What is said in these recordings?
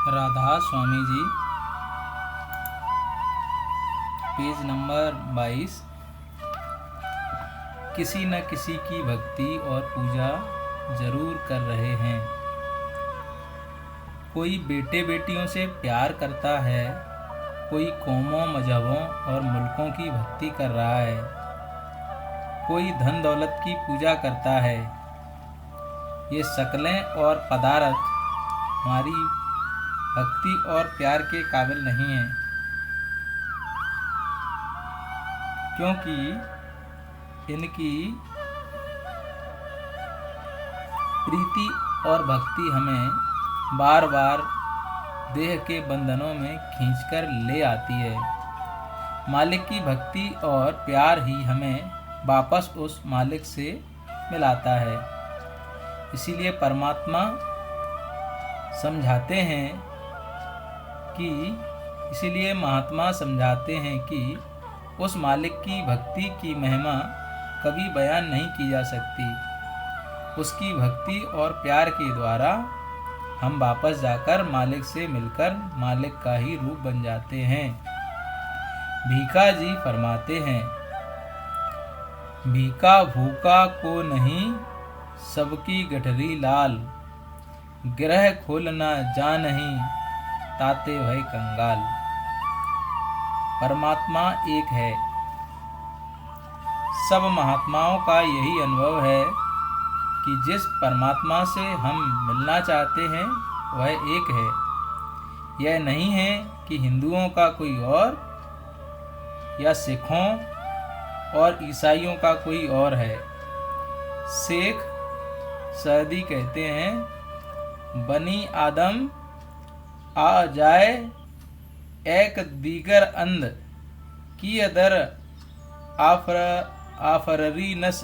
Radha Swami ji, page number 22। किसी न किसी की भक्ति और पूजा जरूर कर रहे हैं। कोई बेटे बेटियों से प्यार करता है, कोई कौमों मजहबों और मुल्कों की भक्ति कर रहा है, कोई धन दौलत की पूजा करता है। ये शक्लें और पदार्थ हमारी भक्ति और प्यार के काबिल नहीं हैं, क्योंकि इनकी प्रीति और भक्ति हमें बार बार देह के बंधनों में खींचकर ले आती है। मालिक की भक्ति और प्यार ही हमें वापस उस मालिक से मिलाता है। इसीलिए परमात्मा समझाते हैं कि इसीलिए महात्मा समझाते हैं कि उस मालिक की भक्ति की महिमा कभी बयान नहीं की जा सकती। उसकी भक्ति और प्यार के द्वारा हम वापस जाकर मालिक से मिलकर मालिक का ही रूप बन जाते हैं। भीखा जी फरमाते हैं, भीखा भूखा को नहीं, सबकी गठरी लाल, ग्रह खोलना जा नहीं, ताते भय कंगाल। परमात्मा एक है। सब महात्माओं का यही अनुभव है कि जिस परमात्मा से हम मिलना चाहते हैं वह एक है। यह नहीं है कि हिंदुओं का कोई और या सिखों और ईसाइयों का कोई और है। शेख सदी कहते हैं, बनी आदम आ जाए एक दीगर अंध की अदर आफररी नस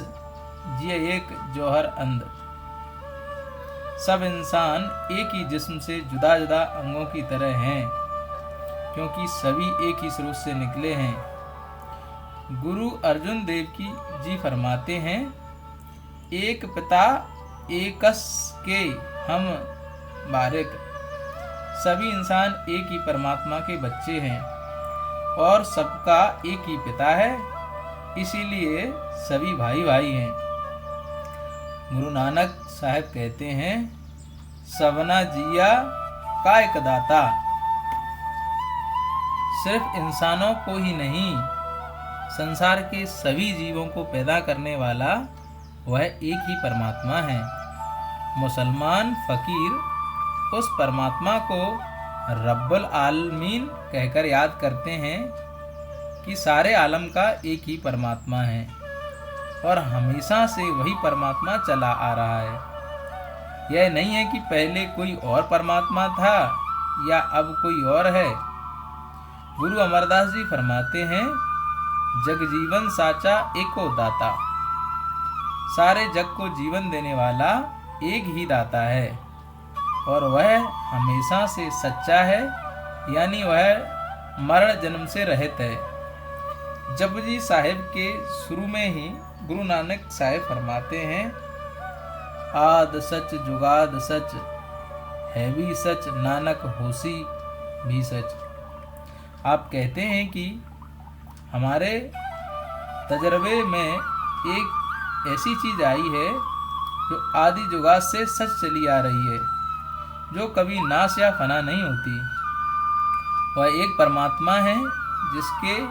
जिए एक जौहर अंध। सब इंसान एक ही जिस्म से जुदा जुदा अंगों की तरह हैं, क्योंकि सभी एक ही स्रोत से निकले हैं। गुरु अर्जुन देव जी फरमाते हैं, एक पिता एकस के हम बारिक। सभी इंसान एक ही परमात्मा के बच्चे हैं और सबका एक ही पिता है, इसीलिए सभी भाई भाई हैं। गुरु नानक साहब कहते हैं, सबना जिया का एक दाता। सिर्फ इंसानों को ही नहीं, संसार के सभी जीवों को पैदा करने वाला वह एक ही परमात्मा है। मुसलमान फकीर उस परमात्मा को रब्बुल आलमीन कहकर याद करते हैं कि सारे आलम का एक ही परमात्मा है और हमेशा से वही परमात्मा चला आ रहा है। यह नहीं है कि पहले कोई और परमात्मा था या अब कोई और है। गुरु अमरदास जी फरमाते हैं, जग जीवन साचा एको दाता। सारे जग को जीवन देने वाला एक ही दाता है और वह हमेशा से सच्चा है, यानी वह मरण जन्म से रहित है। जपजी साहिब के शुरू में ही गुरु नानक साहिब फरमाते हैं, आद सच जुगाद सच, है भी सच, नानक होसी भी सच। आप कहते हैं कि हमारे तजर्बे में एक ऐसी चीज आई है जो आदि जुगाद से सच चली आ रही है, जो कभी नाश या फना नहीं होती। वह एक परमात्मा है जिसके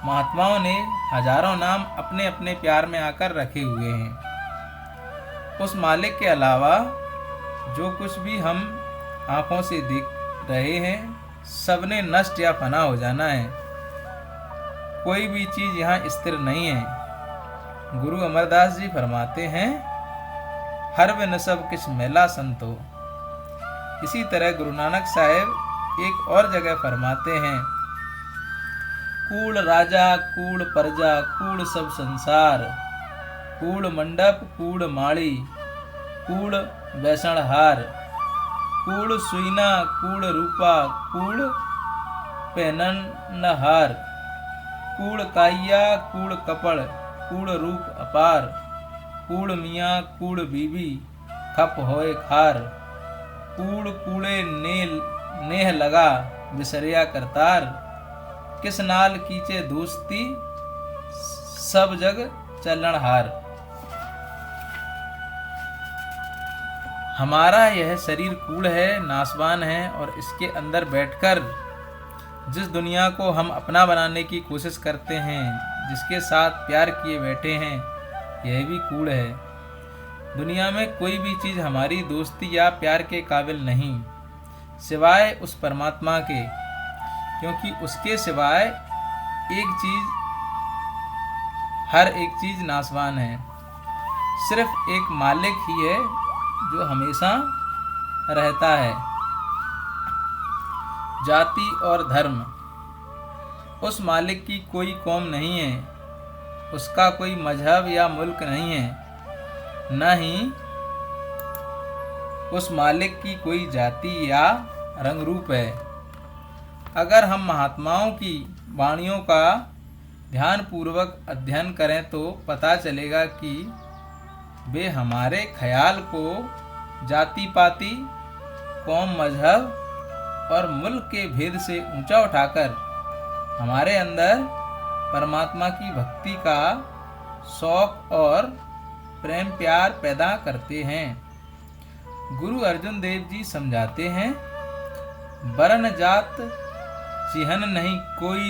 महात्माओं ने हजारों नाम अपने अपने प्यार में आकर रखे हुए हैं। उस मालिक के अलावा जो कुछ भी हम आंखों से देख रहे हैं, सबने नष्ट या फना हो जाना है। कोई भी चीज यहाँ स्थिर नहीं है। गुरु अमरदास जी फरमाते हैं, हर बिन सब किस मेला संतो। इसी तरह गुरु नानक साहेब एक और जगह फरमाते हैं, कूड़ राजा कूड़ प्रजा कूड़ सब संसार, कूड़ मंडप कूड़ माड़ी कूड़ वैसणहार, कूड़ सुईना कूड़ रूपा कूड़ पहननहार, कूड़ काइया कूड़ कपड़ कूड़ रूप अपार, कूड़ मियाँ कूड़ बीबी खप होए खार, कूड़ कूड़े नेह लगा बिसरिया करतार, किस नाल कीचे दोस्ती सब जग चलन हार। हमारा यह शरीर कूड़ है, नासवान है, और इसके अंदर बैठकर जिस दुनिया को हम अपना बनाने की कोशिश करते हैं, जिसके साथ प्यार किए बैठे हैं, यह भी कूड़ है। दुनिया में कोई भी चीज़ हमारी दोस्ती या प्यार के काबिल नहीं, सिवाय उस परमात्मा के, क्योंकि उसके सिवाय हर एक चीज़ नासवान है। सिर्फ एक मालिक ही है जो हमेशा रहता है। जाति और धर्म, उस मालिक की कोई कौम नहीं है, उसका कोई मजहब या मुल्क नहीं है, न ही उस मालिक की कोई जाति या रंग रूप है। अगर हम महात्माओं की वाणियों का ध्यानपूर्वक अध्ययन करें तो पता चलेगा कि वे हमारे ख्याल को जाति पाति, कौम, मजहब और मुल्क के भेद से ऊंचा उठाकर हमारे अंदर परमात्मा की भक्ति का शौक और प्रेम प्यार पैदा करते हैं। गुरु अर्जुन देव जी समझाते हैं, वर्ण जात चिहन नहीं कोई,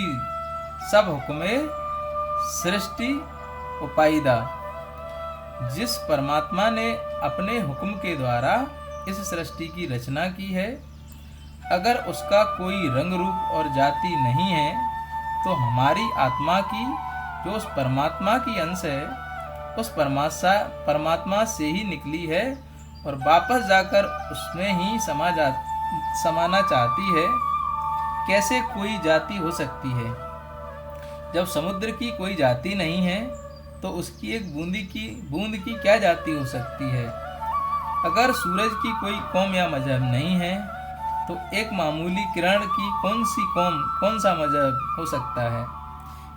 सब हुक्मे सृष्टि उपायदा। जिस परमात्मा ने अपने हुक्म के द्वारा इस सृष्टि की रचना की है, अगर उसका कोई रंग रूप और जाति नहीं है तो हमारी आत्मा की जो उस परमात्मा की अंश है, उस परमात्मा से ही निकली है और वापस जाकर उसमें ही समाना चाहती है। कैसे कोई जाति हो सकती है? जब समुद्र की कोई जाति नहीं है तो उसकी एक बूंद की क्या जाति हो सकती है? अगर सूरज की कोई कौम या मजहब नहीं है तो एक मामूली किरण की कौन सी कौम, कौन सा मजहब हो सकता है?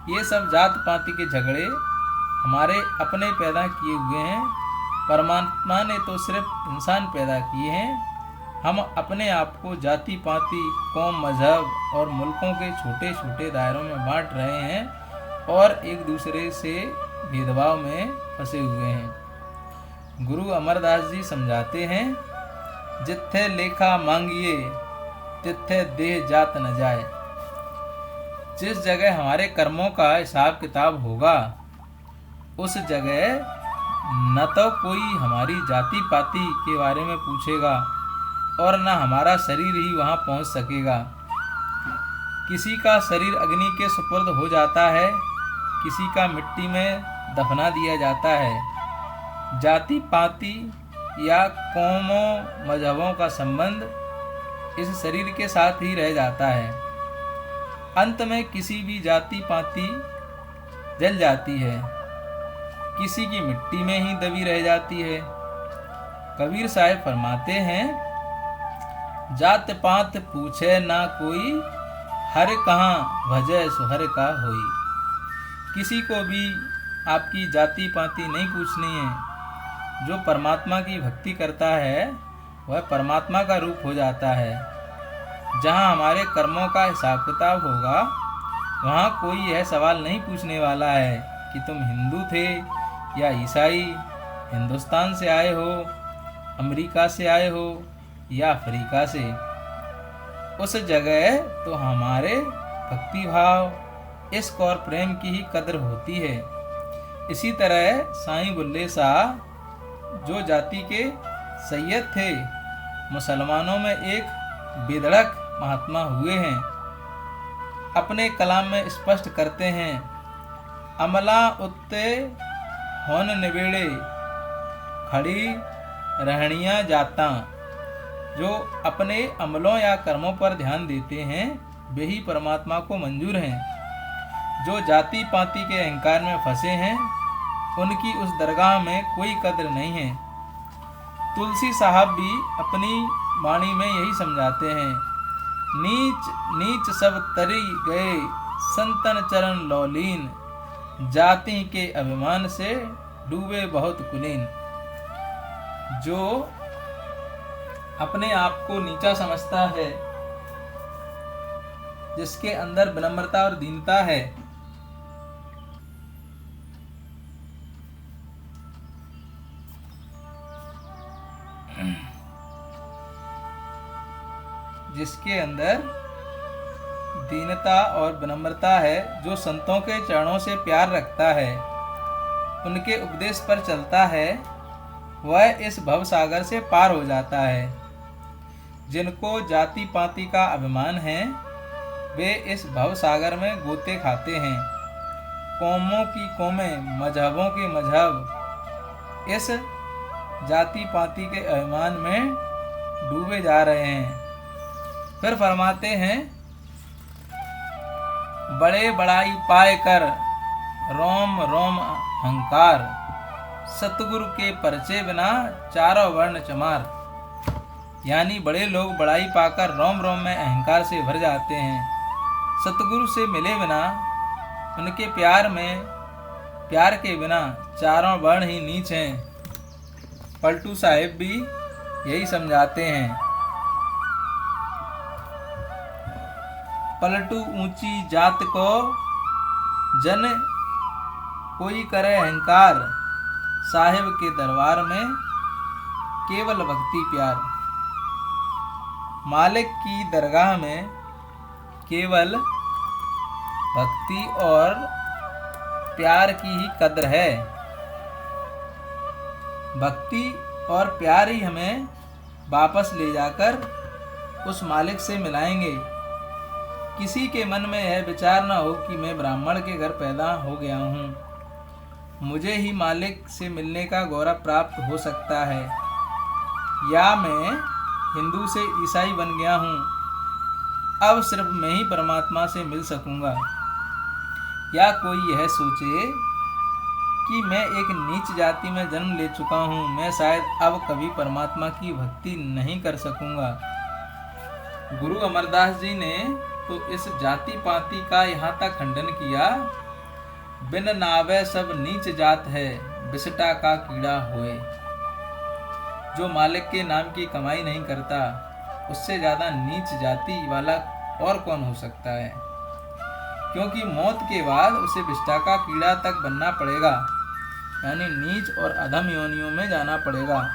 ये सब जात पाति के झगड़े हमारे अपने पैदा किए हुए हैं। परमात्मा ने तो सिर्फ इंसान पैदा किए हैं। हम अपने आप को जाति पाति, कौम, मजहब और मुल्कों के छोटे छोटे दायरों में बांट रहे हैं और एक दूसरे से भेदभाव में फंसे हुए हैं। गुरु अमरदास जी समझाते हैं, जिथे लेखा मांगिए तिथे देह जात न जाए। जिस जगह हमारे कर्मों का हिसाब किताब होगा उस जगह न तो कोई हमारी जाति पाति के बारे में पूछेगा और न हमारा शरीर ही वहां पहुंच सकेगा। किसी का शरीर अग्नि के सुपुर्द हो जाता है, किसी का मिट्टी में दफना दिया जाता है। जाति पाति या कौमों मजहबों का संबंध इस शरीर के साथ ही रह जाता है। अंत में किसी भी जाति पाति जल जाती है, किसी की मिट्टी में ही दबी रह जाती है। कबीर साहब फरमाते हैं, जात पात पूछे ना कोई, हर कहाँ भजय सुहर का होई। किसी को भी आपकी जाति पाति नहीं पूछनी है। जो परमात्मा की भक्ति करता है वह परमात्मा का रूप हो जाता है। जहाँ हमारे कर्मों का हिसाब किताब होगा वहाँ कोई यह सवाल नहीं पूछने वाला है कि तुम हिंदू थे या ईसाई, हिंदुस्तान से आए हो, अमेरिका से आए हो या अफ्रीका से। उस जगह तो हमारे भक्ति भाव, इश्क और प्रेम की ही कदर होती है। इसी तरह साईं बुल्ले शाह जो जाति के सैयद थे, मुसलमानों में एक बेधड़क महात्मा हुए हैं। अपने कलाम में स्पष्ट करते हैं, अमला उत्ते होन निबेड़े, खड़ी रहनियाँ जाता। जो अपने अमलों या कर्मों पर ध्यान देते हैं वे ही परमात्मा को मंजूर हैं। जो जाति पाति के अहंकार में फंसे हैं उनकी उस दरगाह में कोई कद्र नहीं है। तुलसी साहब भी अपनी वाणी में यही समझाते हैं, नीच नीच सब तरी गए, संतन चरण लौलीन, जाति के अभिमान से डूबे बहुत कुलीन। जो अपने आप को नीचा समझता है, जिसके अंदर विनम्रता और दीनता है, जिसके अंदर दीनता और विनम्रता है, जो संतों के चरणों से प्यार रखता है, उनके उपदेश पर चलता है, वह इस भव सागर से पार हो जाता है। जिनको जाति पाति का अभिमान है, वे इस भव सागर में गोते खाते हैं। कौमों की कौमें, मजहबों के मजहब इस जाति पाति के अभिमान में डूबे जा रहे हैं। फिर फरमाते हैं, बड़े बड़ाई पाए कर रोम रोम अहंकार, सतगुरु के परिचय बिना चारों वर्ण चमार। यानी बड़े लोग बड़ाई पाकर रोम रोम में अहंकार से भर जाते हैं। सतगुरु से मिले बिना, उनके प्यार के बिना चारों वर्ण ही नीच हैं। पलटू साहिब भी यही समझाते हैं। पलटू ऊंची जात को जन कोई करे अहंकार, साहिब के दरबार में केवल भक्ति प्यार। मालिक की दरगाह में केवल भक्ति और प्यार की ही कद्र है। भक्ति और प्यार ही हमें वापस ले जाकर उस मालिक से मिलाएंगे। किसी के मन में यह विचार न हो कि मैं ब्राह्मण के घर पैदा हो गया हूँ, मुझे ही मालिक से मिलने का गौरव प्राप्त हो सकता है, या मैं हिंदू से ईसाई बन गया हूँ, अब सिर्फ मैं ही परमात्मा से मिल सकूँगा। या कोई यह सोचे कि मैं एक नीच जाति में जन्म ले चुका हूँ, मैं शायद अब कभी परमात्मा की भक्ति नहीं कर सकूँगा। गुरु अमरदास जी ने तो इस जाति पाति का यहाँ तक खंडन किया, बिन नावे सब नीच जात है, बिसटा का कीड़ा होए। जो मालिक के नाम की कमाई नहीं करता, उससे ज्यादा नीच जाति वाला और कौन हो सकता है, क्योंकि मौत के बाद उसे बिष्टा का कीड़ा तक बनना पड़ेगा, यानी नीच और अधम योनियों में जाना पड़ेगा।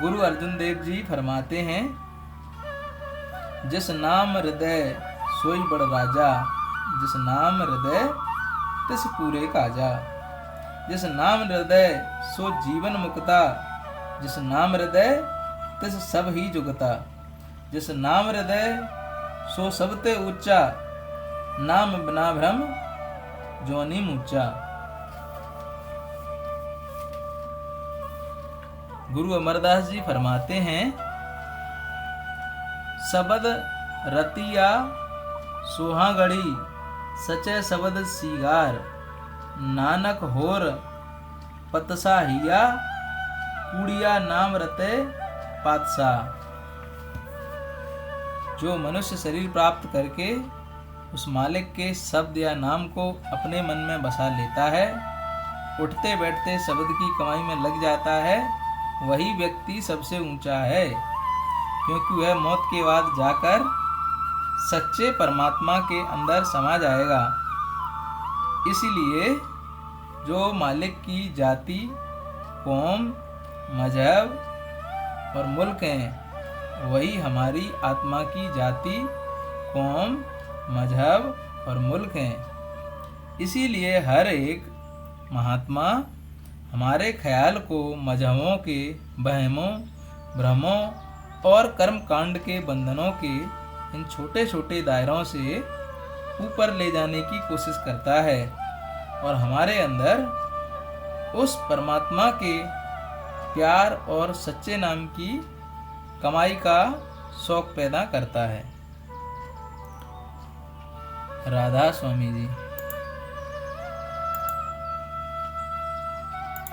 गुरु अर्जुन देव जी फरमाते हैं, जिस नाम हृदय सोई बड़ राजा, जिस नाम हृदय तिस पूरे काजा। जिस नाम हृदय सो जीवन मुक्ता, जिस नाम हृदय तिस सब ही जुगता। जिस नाम हृदय सो सबते ऊंचा, नाम बिना भ्रम जोनी मूचा। गुरु अमरदास जी फरमाते हैं, शबद रतिया सोहागढ़ी, सचे शबद सीगार। नानक होर पतसा हिया, कूड़िया नाम रते पातशाह। जो मनुष्य शरीर प्राप्त करके उस मालिक के शब्द या नाम को अपने मन में बसा लेता है, उठते बैठते शब्द की कमाई में लग जाता है, वही व्यक्ति सबसे ऊंचा है, क्योंकि वह मौत के बाद जाकर सच्चे परमात्मा के अंदर समा जाएगा। इसलिए जो मालिक की जाति, कौम, मजहब और मुल्क हैं, वही हमारी आत्मा की जाति, कौम, मजहब और मुल्क हैं। इसीलिए हर एक महात्मा हमारे ख्याल को मजहबों के वहमों, भ्रमों और कर्म कांड के बंधनों के इन छोटे छोटे दायरों से ऊपर ले जाने की कोशिश करता है और हमारे अंदर उस परमात्मा के प्यार और सच्चे नाम की कमाई का शौक पैदा करता है। राधा स्वामी जी।